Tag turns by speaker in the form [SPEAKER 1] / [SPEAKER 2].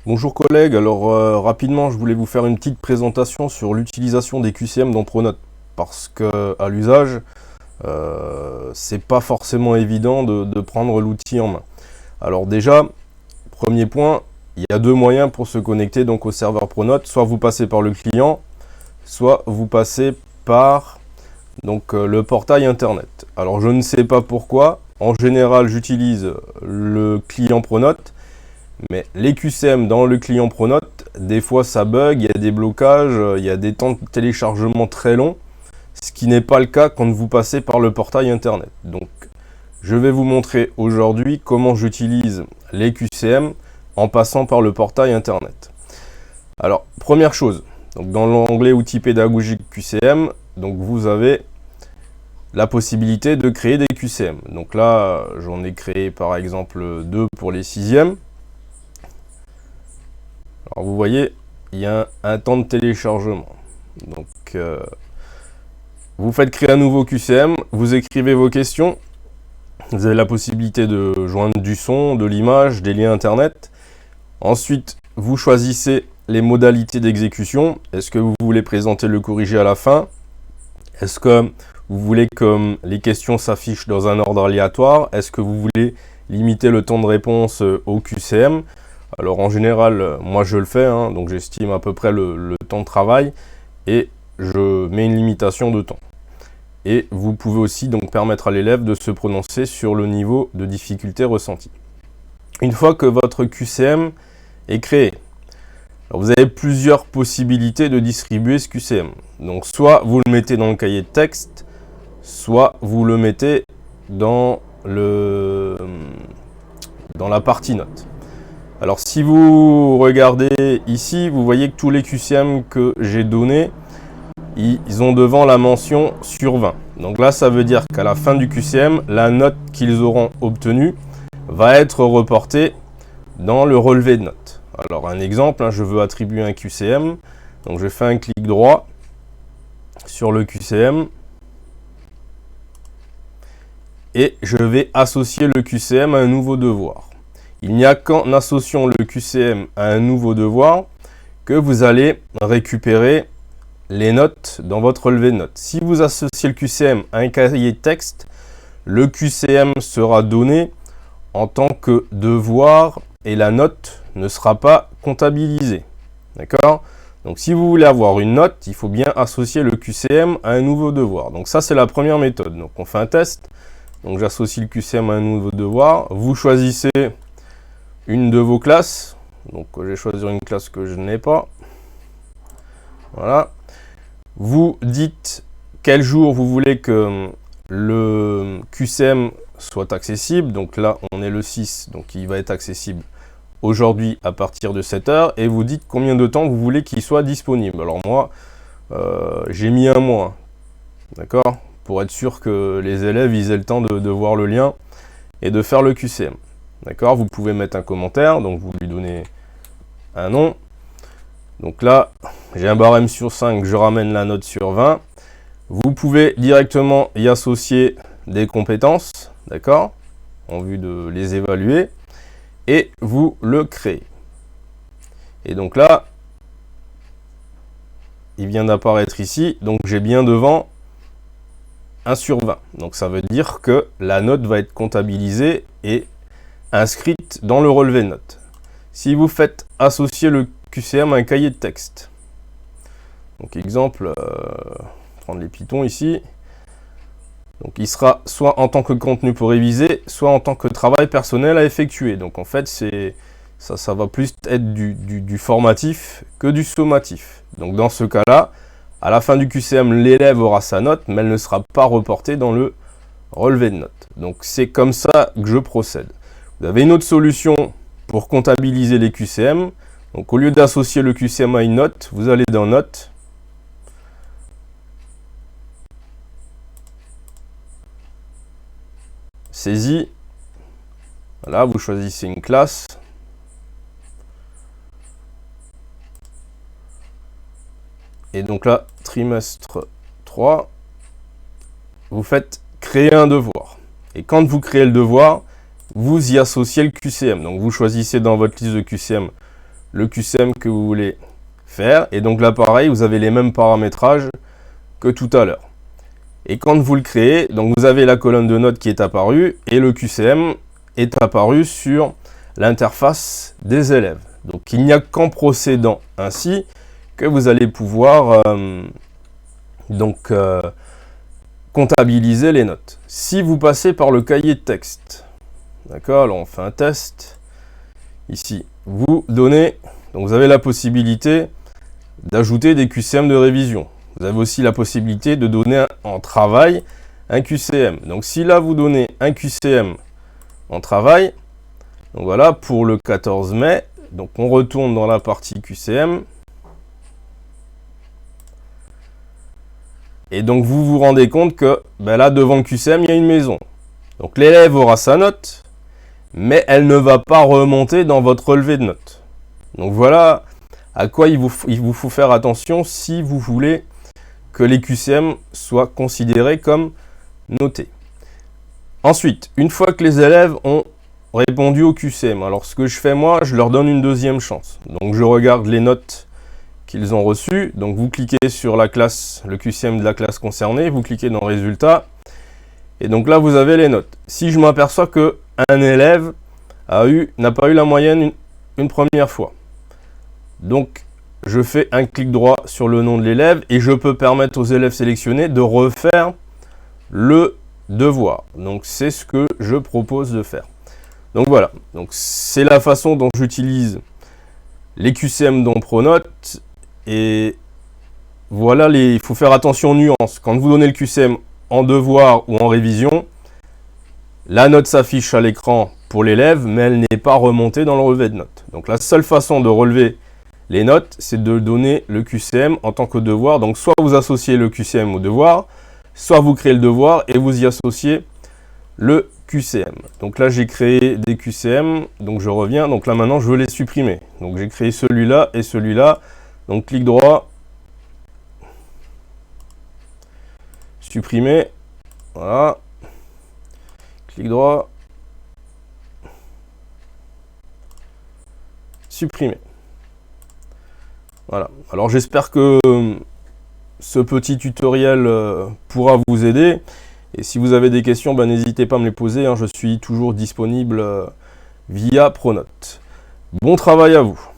[SPEAKER 1] Bonjour collègues, alors rapidement je voulais vous faire une petite présentation sur l'utilisation des QCM dans Pronote parce que à l'usage c'est pas forcément évident de prendre l'outil en main. Alors déjà, premier point, il y a deux moyens pour se connecter donc au serveur Pronote, soit vous passez par le client, soit vous passez par donc le portail internet. Alors je ne sais pas pourquoi, en général j'utilise le client Pronote. Mais les QCM dans le client Pronote, des fois ça bug, il y a des blocages, il y a des temps de téléchargement très longs, ce qui n'est pas le cas quand vous passez par le portail internet. Donc je vais vous montrer aujourd'hui comment j'utilise les QCM en passant par le portail internet. Alors première chose, donc dans l'onglet outils pédagogiques QCM, donc vous avez la possibilité de créer des QCM. Donc là j'en ai créé par exemple deux pour les 6e. Alors vous voyez, il y a un temps de téléchargement. Donc vous faites créer un nouveau QCM, vous écrivez vos questions. Vous avez la possibilité de joindre du son, de l'image, des liens internet. Ensuite, vous choisissez les modalités d'exécution. Est-ce que vous voulez présenter le corrigé à la fin? Est-ce que vous voulez que les questions s'affichent dans un ordre aléatoire? Est-ce que vous voulez limiter le temps de réponse au QCM? Alors en général, moi je le fais, donc j'estime à peu près le temps de travail et je mets une limitation de temps. Et vous pouvez aussi donc permettre à l'élève de se prononcer sur le niveau de difficulté ressenti. Une fois que votre QCM est créé, alors vous avez plusieurs possibilités de distribuer ce QCM. Donc soit vous le mettez dans le cahier de texte, soit vous le mettez dans la partie notes. Alors si vous regardez ici, vous voyez que tous les QCM que j'ai donnés, ils ont devant la mention sur 20. Donc là, ça veut dire qu'à la fin du QCM, la note qu'ils auront obtenue va être reportée dans le relevé de notes. Alors un exemple, je veux attribuer un QCM. Donc je fais un clic droit sur le QCM. Et je vais associer le QCM à un nouveau devoir. Il n'y a qu'en associant le QCM à un nouveau devoir que vous allez récupérer les notes dans votre relevé de notes. Si vous associez le QCM à un cahier de texte, le QCM sera donné en tant que devoir et la note ne sera pas comptabilisée. D'accord? Donc si vous voulez avoir une note, il faut bien associer le QCM à un nouveau devoir. Donc ça, c'est la première méthode. Donc on fait un test. Donc j'associe le QCM à un nouveau devoir. Vous choisissez une de vos classes. Donc je vais choisir une classe que je n'ai pas. Voilà. Vous dites quel jour vous voulez que le QCM soit accessible. Donc là, on est le 6, donc il va être accessible aujourd'hui à partir de 7 h. Et vous dites combien de temps vous voulez qu'il soit disponible. Alors moi, j'ai mis un mois. D'accord? Pour être sûr que les élèves aient le temps de voir le lien et de faire le QCM. D'accord? Vous pouvez mettre un commentaire, donc vous lui donnez un nom. Donc là, j'ai un barème sur 5, je ramène la note sur 20. Vous pouvez directement y associer des compétences, d'accord? En vue de les évaluer. Et vous le créez. Et donc là, il vient d'apparaître ici, donc j'ai bien devant 1 sur 20. Donc ça veut dire que la note va être comptabilisée et inscrite dans le relevé de notes. Si vous faites associer le QCM à un cahier de texte, donc exemple, prendre les Python ici, donc il sera soit en tant que contenu pour réviser, soit en tant que travail personnel à effectuer. Donc en fait, ça va plus être du formatif que du sommatif. Donc dans ce cas-là, à la fin du QCM, l'élève aura sa note, mais elle ne sera pas reportée dans le relevé de notes. Donc c'est comme ça que je procède. Vous avez une autre solution pour comptabiliser les QCM. Donc au lieu d'associer le QCM à une note, vous allez dans Notes. Saisie. Voilà, vous choisissez une classe. Et donc là, trimestre 3, vous faites créer un devoir. Et quand vous créez le devoir, vous y associez le QCM. Donc vous choisissez dans votre liste de QCM le QCM que vous voulez faire. Et donc là, pareil, vous avez les mêmes paramétrages que tout à l'heure. Et quand vous le créez, donc vous avez la colonne de notes qui est apparue et le QCM est apparu sur l'interface des élèves. Donc il n'y a qu'en procédant ainsi que vous allez pouvoir comptabiliser les notes. Si vous passez par le cahier de texte, d'accord, alors on fait un test. Ici, vous donnez, donc vous avez la possibilité d'ajouter des QCM de révision. Vous avez aussi la possibilité de donner en travail un QCM. Donc si là vous donnez un QCM en travail, donc voilà, pour le 14 mai, donc on retourne dans la partie QCM. Et donc vous vous rendez compte que là devant le QCM, il y a une maison. Donc l'élève aura sa note, mais elle ne va pas remonter dans votre relevé de notes. Donc voilà à quoi il vous faut faire attention si vous voulez que les QCM soient considérés comme notés. Ensuite, une fois que les élèves ont répondu au QCM, alors ce que je fais moi, je leur donne une deuxième chance. Donc je regarde les notes qu'ils ont reçues. Donc vous cliquez sur la classe, le QCM de la classe concernée, vous cliquez dans Résultats. Et donc là, vous avez les notes. Si je m'aperçois qu'un élève n'a pas eu la moyenne une première fois, donc je fais un clic droit sur le nom de l'élève et je peux permettre aux élèves sélectionnés de refaire le devoir. Donc c'est ce que je propose de faire. Donc voilà, donc c'est la façon dont j'utilise les QCM dans Pronote. Et voilà, il faut faire attention aux nuances. Quand vous donnez le QCM en devoir ou en révision, la note s'affiche à l'écran pour l'élève, mais elle n'est pas remontée dans le relevé de notes. Donc la seule façon de relever les notes, c'est de donner le QCM en tant que devoir. Donc soit vous associez le QCM au devoir, soit vous créez le devoir et vous y associez le QCM. Donc là j'ai créé des QCM, donc je reviens, donc là maintenant je veux les supprimer. Donc j'ai créé celui-là et celui-là, donc clic droit, supprimer, voilà, clic droit, supprimer. Voilà, alors j'espère que ce petit tutoriel pourra vous aider. Et si vous avez des questions, n'hésitez pas à me les poser, hein, je suis toujours disponible via Pronote. Bon travail à vous!